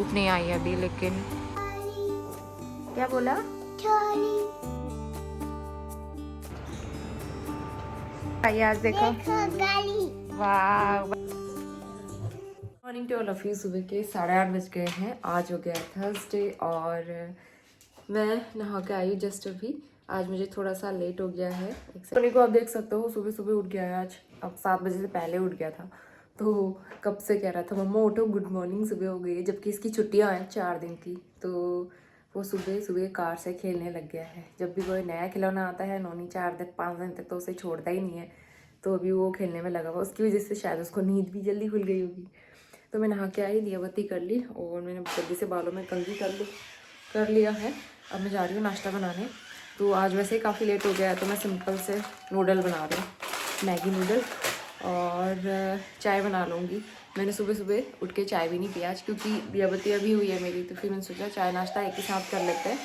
धूप नहीं आई अभी, लेकिन क्या बोला? आइए आज देखो। वाह, morning to all of you. सुबह के 8:30 बज गए हैं। आज हो गया थर्सडे और मैं नहा के आई जस्ट अभी। आज मुझे थोड़ा सा लेट हो गया है। सोनी को आप देख सकते हो सुबह सुबह उठ गया है आज। अब 7 बजे से पहले उठ गया था, तो कब से कह रहा था मम्मा उठो, गुड मॉर्निंग, सुबह हो गई है। जबकि इसकी छुट्टियां हैं 4 दिन की, तो वो सुबह सुबह कार से खेलने लग गया है। जब भी कोई नया खिलौना आता है नोनी 4-5 दिन तक तो उसे छोड़ता ही नहीं है, तो अभी वो खेलने में लगा हुआ। उसकी वजह से शायद उसको नींद भी जल्दी खुल गई होगी। तो मैं नहा के आई, दिया बत्ती कर ली और मैंने जल्दी से बालों में कंघी कर लिया है। अब मैं जा रही हूँ नाश्ता बनाने। तो आज वैसे ही काफ़ी लेट हो गया है, तो मैं सिंपल से नूडल बना रही हूँ, मैगी नूडल, और चाय बना लूँगी। मैंने सुबह सुबह उठ के चाय भी नहीं पिया आज, क्योंकि दिया बत्ती अभी हुई है मेरी, तो फिर मैंने सोचा चाय नाश्ता एक ही साथ कर लेते हैं।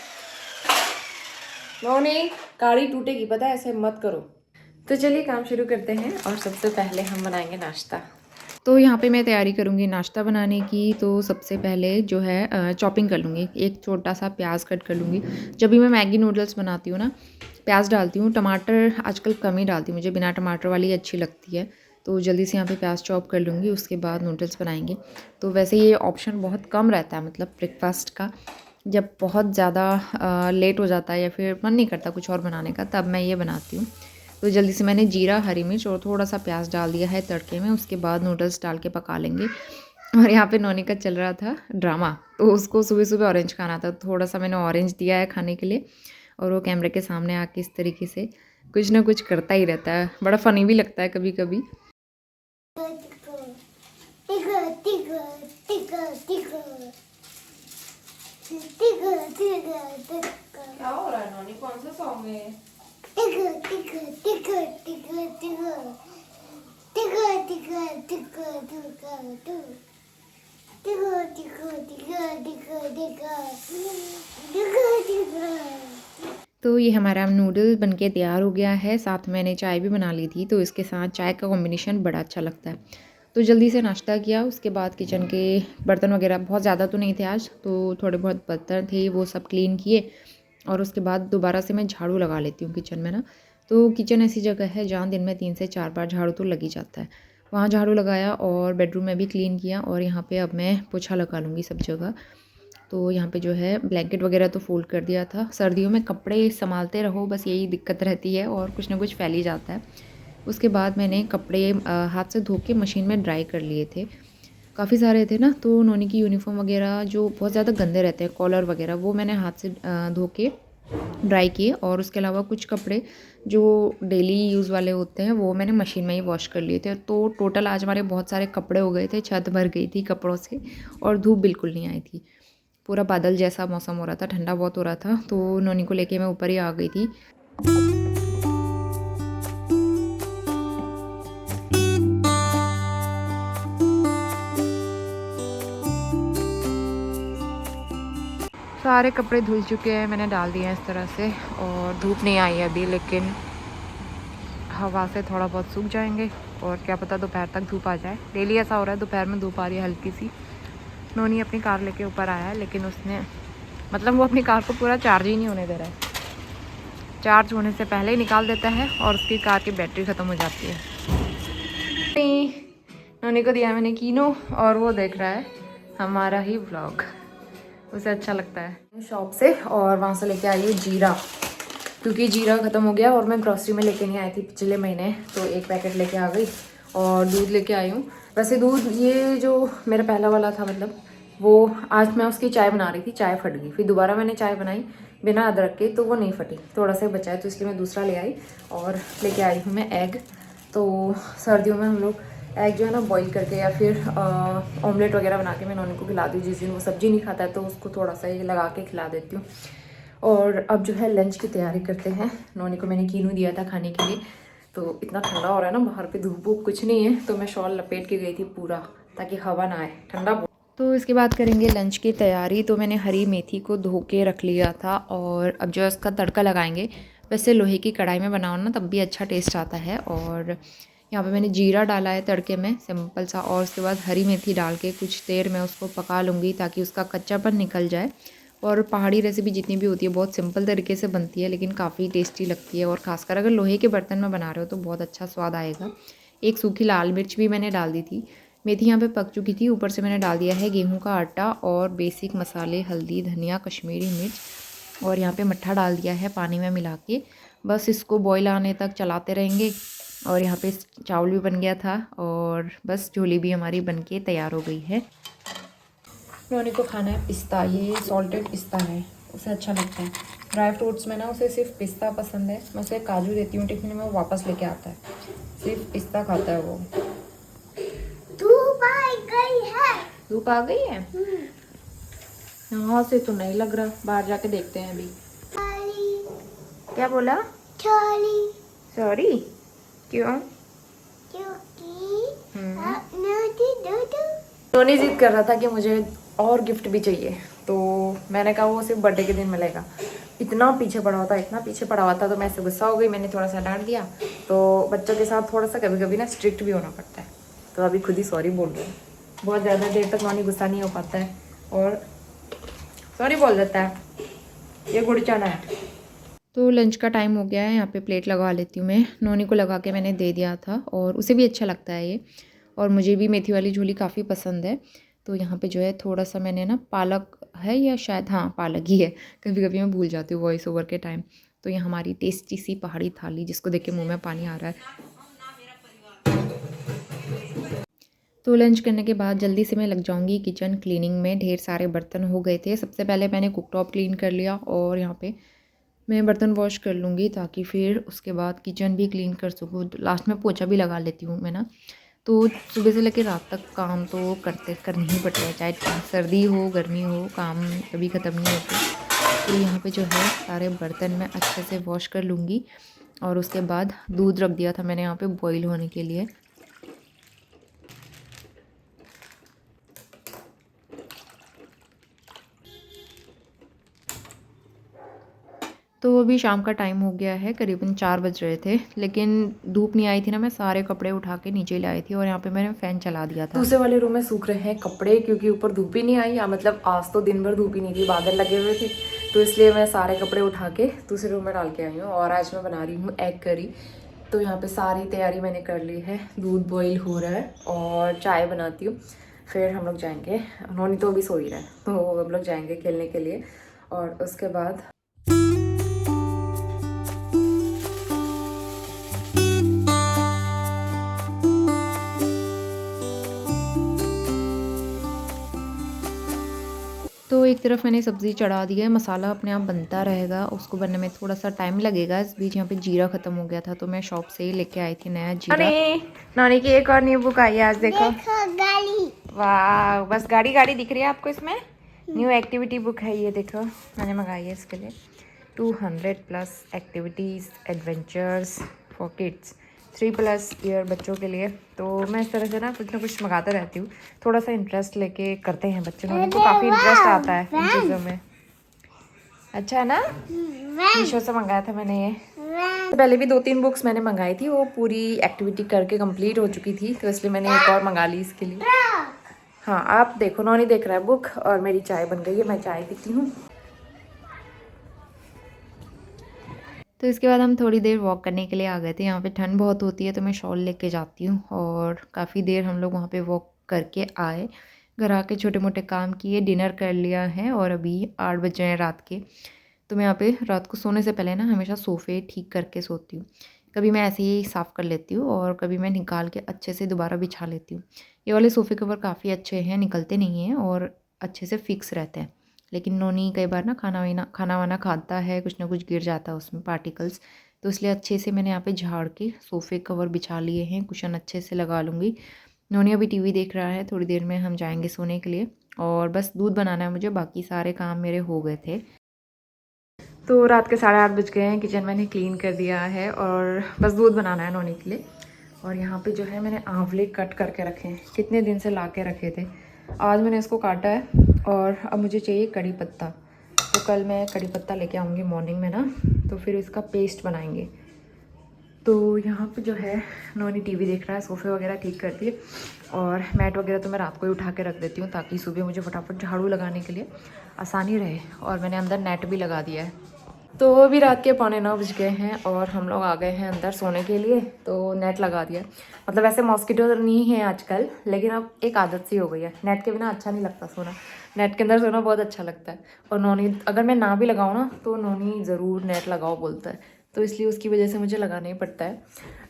नोनी काढ़ी टूटेगी, पता है, ऐसे मत करो। तो चलिए काम शुरू करते हैं और सबसे पहले हम बनाएंगे नाश्ता। तो यहाँ पे मैं तैयारी करूँगी नाश्ता बनाने की। तो सबसे पहले जो है चॉपिंग कर लूँगी। एक छोटा सा प्याज कट कर लूँगी। जब भी मैं मैगी नूडल्स बनाती हूँ ना, प्याज डालती हूँ। टमाटर आजकल कम ही डालती हूँ, मुझे बिना टमाटर वाली अच्छी लगती है। तो जल्दी से यहाँ पे प्याज चॉप कर लूँगी, उसके बाद नूडल्स बनाएंगे। तो वैसे ये ऑप्शन बहुत कम रहता है, मतलब ब्रेकफास्ट का। जब बहुत ज़्यादा लेट हो जाता है या फिर मन नहीं करता कुछ और बनाने का, तब मैं ये बनाती हूँ। तो जल्दी से मैंने जीरा, हरी मिर्च और थोड़ा सा प्याज डाल दिया है तड़के में। उसके बाद नूडल्स डाल के पका लेंगे। और यहाँ पे नोनी का चल रहा था ड्रामा, तो उसको सुबह सुबह ऑरेंज खाना था। थोड़ा सा मैंने ऑरेंज दिया है खाने के लिए, और वो कैमरे के सामने आके इस तरीके से कुछ ना कुछ करता ही रहता है। बड़ा फ़नी भी लगता है कभी कभी। क्या हो रहा है नोनी, कौन सा सॉन्ग है? तो ये हमारा नूडल बनके तैयार हो गया है। साथ में मैंने चाय भी बना ली थी, तो इसके साथ चाय का कॉम्बिनेशन बड़ा अच्छा लगता है। तो जल्दी से नाश्ता किया। उसके बाद किचन के बर्तन वगैरह बहुत ज़्यादा तो नहीं थे आज, तो थोड़े बहुत बर्तन थे वो सब क्लीन किए। और उसके बाद दोबारा से मैं झाड़ू लगा लेती हूँ किचन में ना। तो किचन ऐसी जगह है जहाँ दिन में 3 से 4 बार झाड़ू तो लग ही जाता है। वहाँ झाड़ू लगाया और बेडरूम में भी क्लीन किया। और यहाँ पे अब मैं पोछा लगा लूँगी सब जगह। तो यहाँ पे जो है ब्लैंकेट वगैरह तो फोल्ड कर दिया था। सर्दियों में कपड़े संभालते रहो, बस यही दिक्कत रहती है और कुछ ना कुछ फैल ही जाता है। उसके बाद मैंने कपड़े हाथ से धो के मशीन में ड्राई कर लिए थे। काफ़ी सारे थे ना, तो नोनी की यूनिफॉर्म वगैरह जो बहुत ज़्यादा गंदे रहते हैं, कॉलर वगैरह, वो मैंने हाथ से धो के ड्राई किए। और उसके अलावा कुछ कपड़े जो डेली यूज़ वाले होते हैं वो मैंने मशीन में ही वॉश कर लिए थे। तो टोटल आज हमारे बहुत सारे कपड़े हो गए थे, छत भर गई थी कपड़ों से। और धूप बिल्कुल नहीं आई थी, पूरा बादल जैसा मौसम हो रहा था, ठंडा बहुत हो रहा था। तो नोनी को लेके मैं ऊपर ही आ गई थी। सारे कपड़े धुल चुके हैं, मैंने डाल दिए हैं इस तरह से। और धूप नहीं आई है अभी, लेकिन हवा से थोड़ा बहुत सूख जाएंगे। और क्या पता दोपहर तक धूप आ जाए। डेली ऐसा हो रहा है, दोपहर में धूप आ रही है हल्की सी। नोनी अपनी कार लेके ऊपर आया है, लेकिन उसने मतलब वो अपनी कार को पूरा चार्ज ही नहीं होने दे रहा है। चार्ज होने से पहले ही निकाल देता है और उसकी कार की बैटरी ख़त्म हो जाती है। नोनी को दिया मैंने कीनो और वो देख रहा है हमारा ही व्लॉग, उसे अच्छा लगता है। शॉप से और वहाँ से लेके आई हूँ जीरा, क्योंकि जीरा ख़त्म हो गया और मैं ग्रॉसरी में लेके नहीं आई थी पिछले महीने, तो एक पैकेट लेके आ गई। और दूध लेके आई हूँ। वैसे दूध ये जो मेरा पहला वाला था, मतलब वो आज मैं उसकी चाय बना रही थी, चाय फट गई। फिर दोबारा मैंने चाय बनाई बिना अदरक के, तो वो नहीं फटी, थोड़ा सा बचा है, तो इसलिए मैं दूसरा ले आई। और लेके आई हूँ मैं एग। तो सर्दियों में हम लोग एग जो है ना बॉईल करके या फिर ऑमलेट वगैरह बना के मैं नॉनी को खिला दूँ। जिस दिन वो सब्ज़ी नहीं खाता है तो उसको थोड़ा सा ये लगा के खिला देती हूँ। और अब जो है लंच की तैयारी करते हैं। नॉनी को मैंने कीनू दिया था खाने के लिए। तो इतना ठंडा हो रहा है ना बाहर पे, धूप वूप कुछ नहीं है, तो मैं शॉल लपेट के गई थी पूरा, ताकि हवा ना आए, ठंडा। तो इसके बाद करेंगे लंच की तैयारी। तो मैंने हरी मेथी को धो के रख लिया था और अब जो है उसका तड़का लगाएंगे। वैसे लोहे की कढ़ाई में बनाओ ना तब भी अच्छा टेस्ट आता है। और यहाँ पे मैंने जीरा डाला है तड़के में सिंपल सा, और उसके बाद हरी मेथी डाल के कुछ देर मैं उसको पका लूँगी ताकि उसका कच्चापन निकल जाए। और पहाड़ी रेसिपी जितनी भी होती है बहुत सिंपल तरीके से बनती है, लेकिन काफ़ी टेस्टी लगती है, और ख़ासकर अगर लोहे के बर्तन में बना रहे हो तो बहुत अच्छा स्वाद आएगा। एक सूखी लाल मिर्च भी मैंने डाल दी थी। मेथी यहाँ पे पक चुकी थी। ऊपर से मैंने डाल दिया है गेहूं का आटा और बेसिक मसाले, हल्दी, धनिया, कश्मीरी मिर्च, और यहाँ पे मट्ठा डाल दिया है पानी में मिला के। बस इसको बॉईल आने तक चलाते रहेंगे। और यहाँ पे चावल भी बन गया था, और बस झोली भी हमारी बन के तैयार हो गई है। नोनी को खाना है पिस्ता, ये सॉल्टेड पिस्ता है, उसे अच्छा लगता है। ड्राई फ्रूट्स में ना उसे सिर्फ पिस्ता पसंद है। मैं उसे काजू देती हूँ टिफिन में, वो वापस लेके आता है, सिर्फ पिस्ता खाता है वो। धूप आ गई है। धूप आ गई है? यहाँ से तो नहीं लग रहा, बाहर जाके देखते हैं अभी। क्या बोला? सॉरी क्यों? टोनी जिद कर रहा था कि मुझे और गिफ्ट भी चाहिए, तो मैंने कहा वो सिर्फ बर्थडे के दिन मिलेगा। इतना पीछे पड़ा हुआ था, इतना पीछे पड़ा हुआ था, तो मैं ऐसे गुस्सा हो गई, मैंने थोड़ा सा डांट दिया। तो बच्चों के साथ थोड़ा सा कभी कभी ना स्ट्रिक्ट भी होना पड़ता है, तो अभी खुद ही सॉरी बोल रही हूँ। बहुत ज़्यादा देर तक नॉनी गुस्सा नहीं हो पाता है और सॉरी बोल देता है। ये गुड़ चना है। तो लंच का टाइम हो गया है, यहाँ पे प्लेट लगा लेती हूँ मैं। नोनी को लगा के मैंने दे दिया था, और उसे भी अच्छा लगता है ये, और मुझे भी मेथी वाली झोली काफ़ी पसंद है। तो यहाँ पे जो है थोड़ा सा मैंने ना, पालक है या शायद हाँ पालक ही है, कभी कभी मैं भूल जाती हूँ वॉइस ओवर के टाइम। तो ये हमारी टेस्टी सी पहाड़ी थाली, जिसको देख के मुँह में पानी आ रहा है। तो लंच करने के बाद जल्दी से मैं लग जाऊंगी किचन क्लीनिंग में। ढेर सारे बर्तन हो गए थे। सबसे पहले मैंने कुकटॉप क्लीन कर लिया, और यहाँ पे मैं बर्तन वॉश कर लूँगी ताकि फिर उसके बाद किचन भी क्लीन कर सकूँ। लास्ट में पोछा भी लगा लेती हूँ मैं ना। तो सुबह से लेकर रात तक काम तो करनी ही पड़ता है, चाहे सर्दी हो गर्मी हो, काम कभी ख़त्म नहीं होते। तो यहाँ पे जो है सारे बर्तन मैं अच्छे से वॉश कर लूँगी। और उसके बाद दूध रख दिया था मैंने यहाँ पे बॉईल होने के लिए। तो अभी शाम का टाइम हो गया है, करीबन 4 बज रहे थे, लेकिन धूप नहीं आई थी ना, मैं सारे कपड़े उठा के नीचे लाई थी, और यहाँ पे मैंने फ़ैन चला दिया था। दूसरे वाले रूम में सूख रहे हैं कपड़े, क्योंकि ऊपर धूप ही नहीं आई, या मतलब आज तो दिन भर धूप ही नहीं थी, बादल लगे हुए थे, तो इसलिए मैं सारे कपड़े उठा के दूसरे रूम में डाल के आई हूँ। और आज मैं बना रही हूँ एग करी। तो यहाँ पर सारी तैयारी मैंने कर ली है, दूध बॉयल हो रहा है और चाय बनाती हूँ, फिर हम लोग जाएंगे। उन्होंने तो अभी सो ही रहा है, तो हम लोग जाएंगे खेलने के लिए, और उसके बाद तो एक तरफ मैंने सब्ज़ी चढ़ा दी है, मसाला अपने आप बनता रहेगा, उसको बनने में थोड़ा सा टाइम लगेगा। इस बीच यहाँ पे जीरा ख़त्म हो गया था, तो मैं शॉप से ही लेके आई थी नया जीरा। नानी की एक और न्यू बुक आई है आज, देखो गाड़ी। वाह, बस गाड़ी गाड़ी दिख रही है आपको इसमें। न्यू एक्टिविटी बुक है ये, देखो मैंने मंगाई है इसके लिए। 200+ activities adventures for kids, 3+ year बच्चों के लिए। तो मैं इस तरह से ना कुछ मंगाते रहती हूँ, थोड़ा सा इंटरेस्ट लेके करते हैं बच्चों को, उनको काफ़ी इंटरेस्ट आता है इन चीज़ों में। अच्छा है ना? मीशो से मंगाया था मैंने ये। तो पहले भी 2-3 बुक्स मैंने मंगाई थी, वो पूरी एक्टिविटी करके कंप्लीट हो चुकी थी, तो इसलिए मैंने एक और मंगा ली इसके लिए। हाँ, आप देखो, नॉनी देख रहा है बुक, और मेरी चाय बन गई है, मैं चाय पीती हूँ। तो इसके बाद हम थोड़ी देर वॉक करने के लिए आ गए थे। यहाँ पे ठंड बहुत होती है, तो मैं शॉल लेके जाती हूँ, और काफ़ी देर हम लोग वहाँ पे वॉक करके आए। घर आके छोटे मोटे काम किए, डिनर कर लिया है, और अभी 8 बज रहे हैं रात के। तो मैं यहाँ पे रात को सोने से पहले ना हमेशा सोफ़े ठीक करके सोती हूँ। कभी मैं ऐसे ही साफ़ कर लेती हूँ, और कभी मैं निकाल के अच्छे से दोबारा बिछा लेती हूँ। ये वाले सोफ़े कवर काफ़ी अच्छे हैं, निकलते नहीं हैं और अच्छे से फिक्स रहते हैं। लेकिन नोनी कई बार ना खाना वाना खाता है, कुछ ना कुछ गिर जाता है उसमें पार्टिकल्स, तो इसलिए अच्छे से मैंने यहाँ पे झाड़ के सोफ़े कवर बिछा लिए हैं, कुशन अच्छे से लगा लूँगी। नोनी अभी टीवी देख रहा है, थोड़ी देर में हम जाएंगे सोने के लिए, और बस दूध बनाना है मुझे, बाकी सारे काम मेरे हो गए थे। तो रात के 8:30 बज गए हैं, किचन मैंने क्लीन कर दिया है, और बस दूध बनाना है नोनी के लिए। और यहाँ पे जो है मैंने आंवले कट करके रखे हैं, कितने दिन से ला के रखे थे, आज मैंने इसको काटा है। और अब मुझे चाहिए कड़ी पत्ता, तो कल मैं कड़ी पत्ता लेके आऊँगी मॉर्निंग में ना, तो फिर इसका पेस्ट बनाएंगे। तो यहाँ पे जो है नोनी टीवी देख रहा है, सोफ़े वगैरह ठीक कर दिए और मैट वगैरह तो मैं रात को ही उठा के रख देती हूँ ताकि सुबह मुझे फटाफट झाड़ू लगाने के लिए आसानी रहे। और मैंने अंदर नेट भी लगा दिया है। तो अभी रात के 8:45 बज गए हैं और हम लोग आ गए हैं अंदर सोने के लिए। तो नेट लगा दिया, मतलब वैसे मॉस्किटो नहीं है आजकल, लेकिन अब एक आदत सी हो गई है। नेट के बिना अच्छा नहीं लगता सोना, नेट के अंदर सोना बहुत अच्छा लगता है। और नोनी अगर मैं ना भी लगाऊँ ना तो नोनी ज़रूर नेट लगाओ बोलता है, तो इसलिए उसकी वजह से मुझे लगाना ही पड़ता है।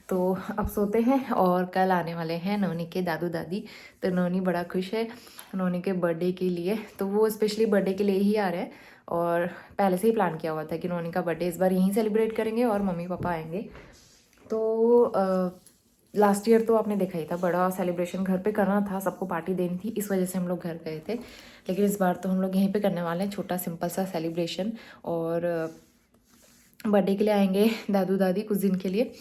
तो अब सोते हैं और कल आने वाले हैं नोनी के दादू दादी। तो नोनी बड़ा खुश है नोनी के बर्थडे के लिए, तो वो स्पेशली बर्थडे के लिए ही आ रहे हैं। और पहले से ही प्लान किया हुआ था कि नोनी का बर्थडे इस बार यहीं सेलिब्रेट करेंगे और मम्मी पापा आएंगे। तो लास्ट ईयर तो आपने देखा ही था, बड़ा सेलिब्रेशन घर पे करना था, सबको पार्टी देनी थी, इस वजह से हम लोग घर गए थे। लेकिन इस बार तो हम लोग यहीं पे करने वाले हैं, छोटा सिंपल सा सेलिब्रेशन। और बर्थडे के लिए आएंगे दादू दादी कुछ दिन के लिए।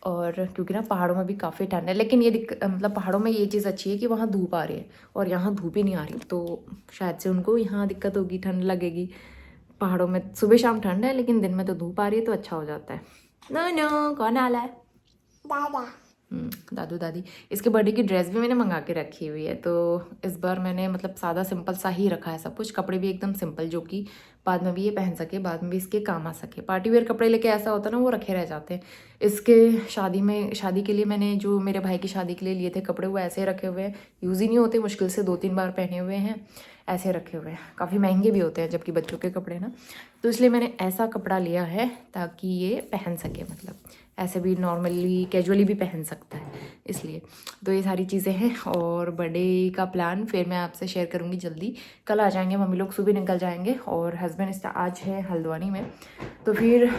और क्योंकि ना पहाड़ों में भी काफ़ी ठंड है, लेकिन ये मतलब पहाड़ों में ये चीज़ अच्छी है कि वहाँ धूप आ रही है और यहाँ धूप ही नहीं आ रही, तो शायद से उनको यहाँ दिक्कत होगी, ठंड लगेगी। पहाड़ों में सुबह शाम ठंड है लेकिन दिन में तो धूप आ रही है, तो अच्छा हो जाता है। नो नो, कौन आला है? दादा। दादू दादी। इसके बर्थडे की ड्रेस भी मैंने मंगा के रखी हुई है। तो इस बार मैंने मतलब सादा सिंपल सा ही रखा है सब कुछ, कपड़े भी एकदम सिंपल, जो कि बाद में भी ये पहन सके, बाद में भी इसके काम आ सके। पार्टी वेयर कपड़े लेके ऐसा होता है ना, वो रखे रह जाते हैं। इसके शादी के लिए मैंने जो मेरे भाई की शादी के लिए लिए थे कपड़े, वो ऐसे रखे हुए हैं, यूज़ ही नहीं होते, मुश्किल से 2-3 बार पहने हुए हैं, ऐसे रखे हुए हैं। काफ़ी महंगे भी होते हैं जबकि बच्चों के कपड़े ना, तो इसलिए मैंने ऐसा कपड़ा लिया है ताकि ये पहन सके, मतलब ऐसे भी नॉर्मली कैजुअली भी पहन सकता है, इसलिए। तो ये सारी चीज़ें हैं। और बर्थडे का प्लान फिर मैं आपसे शेयर करूँगी जल्दी। कल आ जाएंगे मम्मी लोग, सुबह निकल जाएंगे और हस्बैंड आज है हल्द्वानी में, तो फिर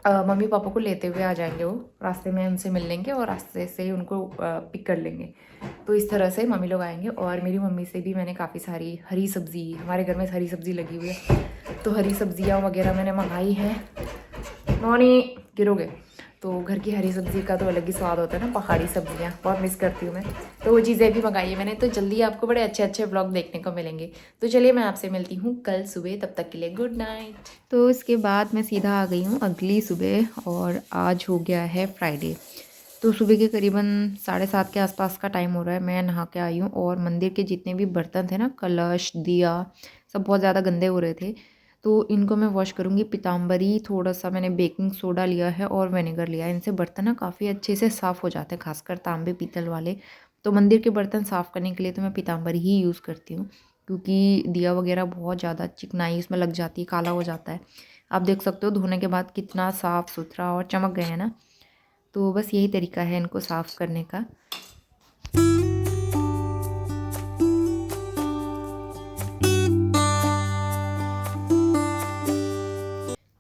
मम्मी पापा को लेते हुए आ जाएंगे। वो रास्ते में उनसे मिल लेंगे और रास्ते से उनको पिक कर लेंगे। तो इस तरह से मम्मी लोग आएंगे। और मेरी मम्मी से भी मैंने काफ़ी सारी हरी सब्ज़ी, हमारे घर में हरी सब्ज़ी लगी हुई है, तो हरी सब्जियाँ वगैरह मैंने मंगाई है। नॉनी गिरोगे। तो घर की हरी सब्ज़ी का तो अलग ही स्वाद होता है ना, पहाड़ी सब्जियाँ बहुत मिस करती हूँ मैं, तो वो चीज़ें भी मंगाई है मैंने। तो जल्दी आपको बड़े अच्छे अच्छे व्लॉग देखने को मिलेंगे। तो चलिए मैं आपसे मिलती हूँ कल सुबह, तब तक के लिए गुड नाइट। तो इसके बाद मैं सीधा आ गई हूँ अगली सुबह और आज हो गया है फ्राइडे। तो सुबह के करीबन 7:30 के आसपास का टाइम हो रहा है। मैं नहा के आई हूँ और मंदिर के जितने भी बर्तन थे ना, कलश, दिया, सब बहुत ज़्यादा गंदे हो रहे थे, तो इनको मैं वॉश करूँगी। पीताम्बरी, थोड़ा सा मैंने बेकिंग सोडा लिया है और विनेगर लिया है। इनसे बर्तन ना काफ़ी अच्छे से साफ़ हो जाते हैं, खासकर तांबे पीतल वाले। तो मंदिर के बर्तन साफ़ करने के लिए तो मैं पीताम्बरी ही यूज़ करती हूँ, क्योंकि दिया वगैरह बहुत ज़्यादा चिकनाई उसमें लग जाती है, काला हो जाता है। आप देख सकते हो धोने के बाद कितना साफ़ सुथरा और चमक गए हैं ना। तो बस यही तरीका है इनको साफ़ करने का।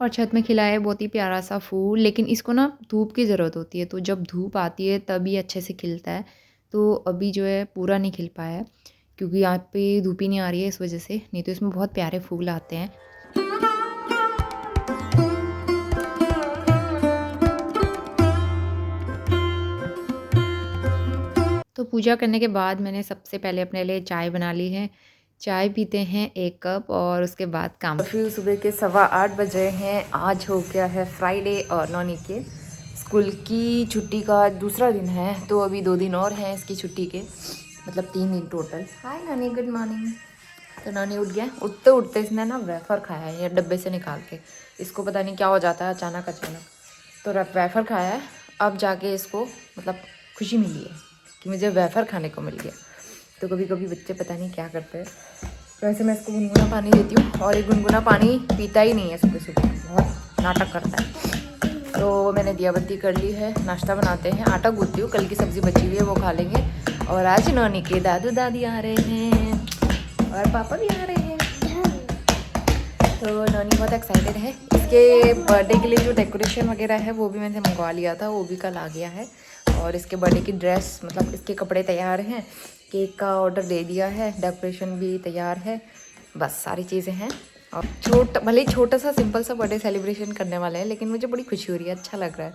और छत में खिला है बहुत ही प्यारा सा फूल, लेकिन इसको ना धूप की ज़रूरत होती है, तो जब धूप आती है तभी अच्छे से खिलता है। तो अभी जो है पूरा नहीं खिल पाया है क्योंकि यहाँ पे धूप ही नहीं आ रही है, इस वजह से, नहीं तो इसमें बहुत प्यारे फूल आते हैं। तो पूजा करने के बाद मैंने सबसे पहले अपने लिए चाय बना ली है। चाय पीते हैं 1 कप और उसके बाद काम। फिर सुबह के 8:15 बजे हैं। आज हो गया है फ्राइडे और नॉनी के स्कूल की छुट्टी का दूसरा दिन है, तो अभी 2 दिन और हैं इसकी छुट्टी के, मतलब 3 दिन टोटल। हाय नानी, गुड मॉर्निंग। तो नानी उठ गया, उठते उठते इसने ना वेफ़र खाया है ये डब्बे से निकाल के। इसको पता नहीं क्या हो जाता है अचानक अचानक, तो वेफ़र खाया है। अब जाके इसको मतलब खुशी मिली है कि मुझे वेफ़र खाने को मिल गया। तो कभी कभी बच्चे पता नहीं क्या करते हैं। वैसे मैं इसको गुनगुना पानी देती हूँ और ये गुनगुना पानी पीता ही नहीं है, सुबह सुबह बहुत नाटक करता है। तो मैंने दिया बत्ती कर ली है, नाश्ता बनाते हैं, आटा गूंथती हूँ, कल की सब्ज़ी बची हुई है वो खा लेंगे। और आज नौनी के दादू दादी आ रहे हैं और पापा भी आ रहे हैं, तो नौनी बहुत एक्साइटेड है। इसके बर्थडे के लिए जो डेकोरेशन वगैरह है वो भी मैंने मंगवा लिया था, वो भी कल आ गया है। और इसके बर्थडे की ड्रेस, मतलब इसके कपड़े तैयार हैं, केक का ऑर्डर दे दिया है, डेकोरेशन भी तैयार है, बस सारी चीज़ें हैं। और भले ही छोटा सा सिंपल सा बर्थडे सेलिब्रेशन करने वाले हैं, लेकिन मुझे बड़ी खुशी हो रही है, अच्छा लग रहा है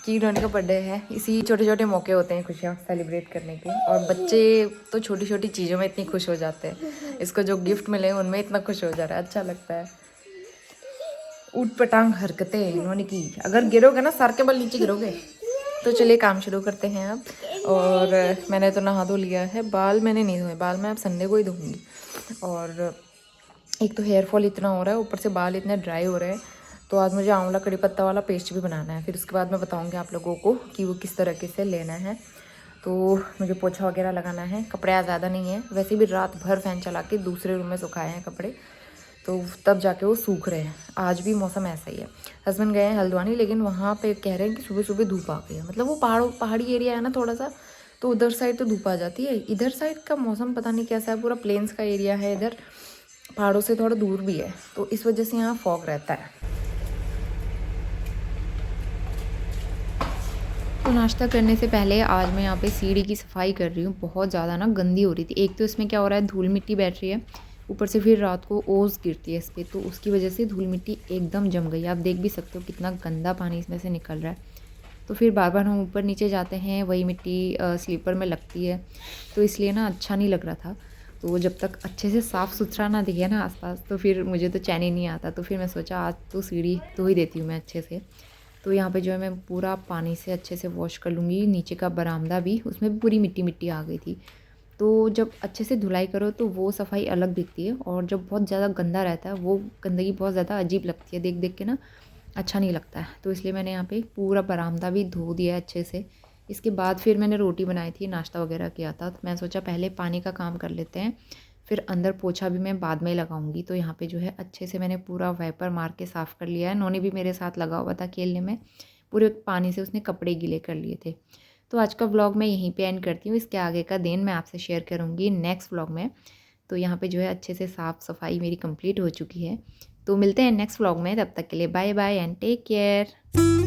कि नौनी का बर्थडे है। इसी छोटे छोटे मौके होते हैं खुशियाँ सेलिब्रेट करने के, और बच्चे तो छोटी छोटी चीज़ों में इतनी खुश हो जाते हैं। इसको जो गिफ्ट मिले उनमें इतना खुश हो जा रहा है, अच्छा लगता है। ऊट पटांग हरकतें इन्होंने की। अगर गिरोगे ना सर के बल नीचे गिरोगे। तो चलिए काम शुरू करते हैं अब। और मैंने तो नहा धो लिया है, बाल मैंने नहीं धोए, बाल मैं अब संडे को ही धोऊंगी। और एक तो हेयर फॉल इतना हो रहा है, ऊपर से बाल इतने ड्राई हो रहे हैं। तो आज मुझे आंवला कड़ी पत्ता वाला पेस्ट भी बनाना है, फिर उसके बाद मैं बताऊंगी आप लोगों को कि वो किस तरीके से लेना है। तो मुझे पोछा वगैरह लगाना है, कपड़े आज ज़्यादा नहीं है, वैसे भी रात भर फ़ैन चला के दूसरे रूम में सुखाए हैं कपड़े, तो तब जाके वो सूख रहे हैं। आज भी मौसम ऐसा ही है। हस्बैंड गए हैं हल्द्वानी, लेकिन वहाँ पे कह रहे हैं कि सुबह सुबह धूप आ गई है। मतलब वो पहाड़ी एरिया है ना थोड़ा सा, तो उधर साइड तो धूप आ जाती है। इधर साइड का मौसम पता नहीं कैसा है, पूरा प्लेन्स का एरिया है इधर, पहाड़ों से थोड़ा दूर भी है, तो इस वजह से यहाँ फॉग रहता है। तो नाश्ता करने से पहले आज मैं यहाँ पे सीढ़ी की सफाई कर रही हूँ। बहुत ज़्यादा ना गंदी हो रही थी। एक तो इसमें क्या हो रहा है, धूल मिट्टी बैठ रही है, ऊपर से फिर रात को ओस गिरती है इस पर, तो उसकी वजह से धूल मिट्टी एकदम जम गई। आप देख भी सकते हो कितना गंदा पानी इसमें से निकल रहा है। तो फिर बार बार हम ऊपर नीचे जाते हैं, वही मिट्टी स्लीपर में लगती है, तो इसलिए ना अच्छा नहीं लग रहा था। तो जब तक अच्छे से साफ़ सुथरा ना दिखे ना आसपास, तो फिर मुझे तो चैन ही नहीं आता। तो फिर मैं सोचा आज तो सीढ़ी धो ही देती हूँ मैं अच्छे से। तो यहाँ पे जो है मैं पूरा पानी से अच्छे से वॉश कर लूँगी। नीचे का बरामदा भी, उसमें भी पूरी मिट्टी मिट्टी आ गई थी। तो जब अच्छे से धुलाई करो तो वो सफाई अलग दिखती है, और जब बहुत ज़्यादा गंदा रहता है वो गंदगी बहुत ज़्यादा अजीब लगती है, देख देख के ना अच्छा नहीं लगता है। तो इसलिए मैंने यहाँ पे पूरा बरामदा भी धो दिया है अच्छे से। इसके बाद फिर मैंने रोटी बनाई थी, नाश्ता वगैरह किया था, तो मैं सोचा पहले पानी का काम कर लेते हैं, फिर अंदर पोछा भी मैं बाद में लगाऊंगी। तो यहाँ पे जो है अच्छे से मैंने पूरा वाइपर मार के साफ़ कर लिया है। नोनी भी मेरे साथ लगा हुआ था खेलने में, पूरे पानी से उसने कपड़े गीले कर लिए थे। तो आज का व्लॉग मैं यहीं पे एंड करती हूँ। इसके आगे का दिन मैं आपसे शेयर करूँगी नेक्स्ट व्लॉग में। तो यहाँ पे जो है अच्छे से साफ़ सफाई मेरी कंप्लीट हो चुकी है। तो मिलते हैं नेक्स्ट व्लॉग में, तब तक के लिए bye bye and take care.